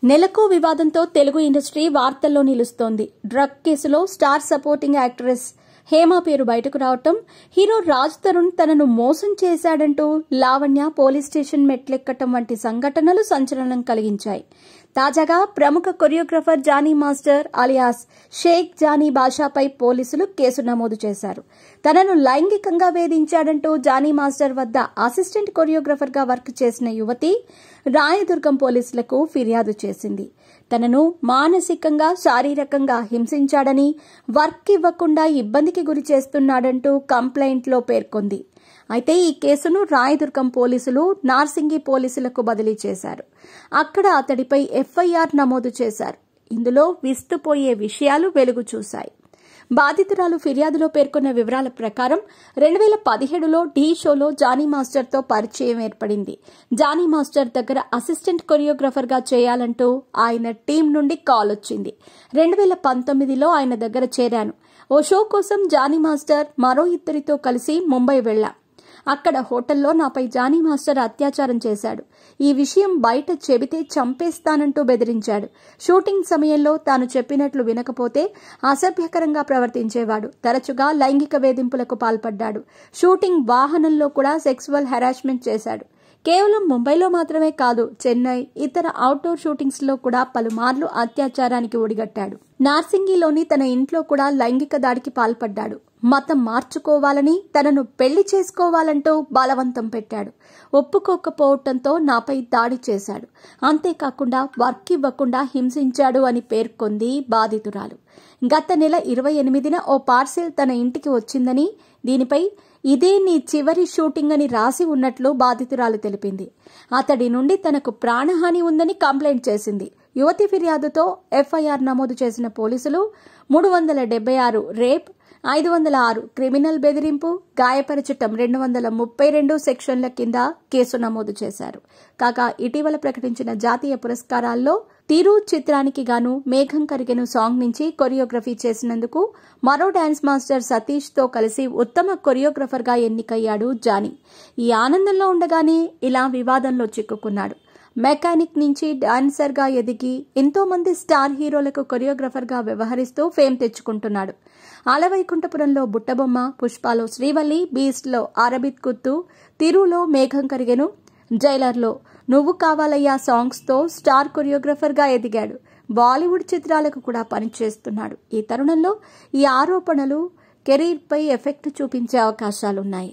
నెలకో వివాదంతో తెలుగు ఇండస్ట్రీ వార్తల్లో నిలుస్తోంది. డ్రగ్ కేసులో స్టార్ సపోర్టింగ్ యాక్ట్రెస్ హేమ పేరు బయటకు రావటం, హీరో రాజ్ తరుణ్ తనను మోసం చేశాడంటూ లావణ్య పోలీస్ స్టేషన్ మెట్లెక్కటం వంటి సంఘటనలు సంచలనం కలిగించాయి. తాజాగా ప్రముఖ choreographer Jani master alias Shaik Jani బాషాపై పోలీసులు కేసు నమోదు చేశారు. తనను లైంగికంగా వేధించాడంటూ జానీ మాస్టర్ వద్ద అసిస్టెంట్ కొరియోగ్రాఫర్ గా వర్క్ చేసిన యువతి రాయదుర్గం పోలీసులకు ఫిర్యాదు చేసింది. తనను మానసికంగా, శారీరకంగా హింసించాడని, వర్క్ ఇవ్వకుండా ఇబ్బందికి గురి చేస్తున్నాడంటూ కంప్లైంట్లో పేర్కొంది. అయితే ఈ కేసును రాయదుర్గం పోలీసులు నార్సింగి పోలీసులకు బదిలీ చేశారు. అక్కడ అతడిపై ఎఫ్ఐఆర్ నమోదు చేశారు. ఇందులో విస్తుపోయే విషయాలు వెలుగు చూశాయి. బాధితురాలు ఫిర్యాదులో పేర్కొన్న వివరాల ప్రకారం 2017లో ఢీ షోలో జానీ మాస్టర్తో పరిచయం ఏర్పడింది. జానీ మాస్టర్ దగ్గర అసిస్టెంట్ కొరియోగ్రాఫర్ గా చేయాలంటూ ఆయన టీం నుండి కాల్ వచ్చింది. 2019లో ఆయన దగ్గర చేరాను. ఓ షో కోసం జానీ మాస్టర్ మరో ఇద్దరితో కలిసి ముంబై వెళ్లా. అక్కడ హోటల్లో నాపై జానీ మాస్టర్ అత్యాచారం చేశాడు. ఈ విషయం బయట చెబితే చంపేస్తానంటూ బెదిరించాడు. షూటింగ్ సమయంలో తాను చెప్పినట్లు వినకపోతే అసభ్యకరంగా ప్రవర్తించేవాడు. తరచుగా లైంగిక వేధింపులకు పాల్పడ్డాడు. షూటింగ్ వాహనంలో కూడా సెక్సువల్ హెరాస్మెంట్ చేశాడు. కేవలం ముంబైలో మాత్రమే కాదు, చెన్నై, ఇతర అవుట్డోర్ షూటింగ్స్ లో కూడా పలుమార్లు అత్యాచారానికి ఒడిగట్టాడు. నార్సింగిలోని తన ఇంట్లో కూడా లైంగిక దాడికి పాల్పడ్డాడు. మతం మార్చుకోవాలని, తనను పెళ్లి చేసుకోవాలంటూ బలవంతం పెట్టాడు. ఒప్పుకోకపోవడంతో నాపై దాడి చేశాడు. అంతేకాకుండా వర్క్ ఇవ్వకుండా హింసించాడు అని పేర్కొంది బాధితురాలు. గత నెల 28న ఓ పార్సిల్ తన ఇంటికి వచ్చిందని, దీనిపై ఇదే నీ చివరి షూటింగ్ అని రాసి ఉన్నట్లు బాధితురాలు తెలిపింది. అతడి నుండి తనకు ప్రాణహాని ఉందని కంప్లైంట్ చేసింది. యువతి ఫిర్యాదుతో ఎఫ్ఐఆర్ నమోదు చేసిన పోలీసులు 376 రేప్, 506 క్రిమినల్ బెదిరింపు, గాయపరచటం 232 సెక్షన్ల కింద కేసు నమోదు చేశారు. కాగా ఇటీవల ప్రకటించిన జాతీయ పురస్కారాల్లో తిరు చిత్రానికి గాను మేఘం కరిగెను సాంగ్ నుంచి కొరియోగ్రఫీ చేసినందుకు మరో డాన్స్ మాస్టర్ సతీష్ తో కలిసి ఉత్తమ కొరియోగ్రాఫర్ గా ఎన్నికయ్యాడు జానీ. ఈ ఆనందంలో ఉండగానే ఇలా వివాదంలో చిక్కుకున్నాడు. మెకానిక్ నుంచి డాన్సర్ గా ఎదిగి ఎంతో మంది స్టార్ హీరోలకు కొరియోగ్రాఫర్ గా వ్యవహరిస్తూ ఫేమ్ తెచ్చుకుంటున్నాడు. ఆలవైకుంఠపురంలో బుట్టబొమ్మ, పుష్పాలో శ్రీవల్లి, బీస్ట్లో అరబిత్ కుత్తు, తిరులో మేఘం కరిగెను, జైలర్లో నువ్వు కావాలయ్యా సాంగ్స్ తో స్టార్ కొరియోగ్రాఫర్ గా ఎదిగాడు. బాలీవుడ్ చిత్రాలకు కూడా పనిచేస్తున్నాడు. ఈ తరుణంలో ఈ ఆరోపణలు కెరీర్ పై ఎఫెక్ట్ చూపించే అవకాశాలున్నాయి.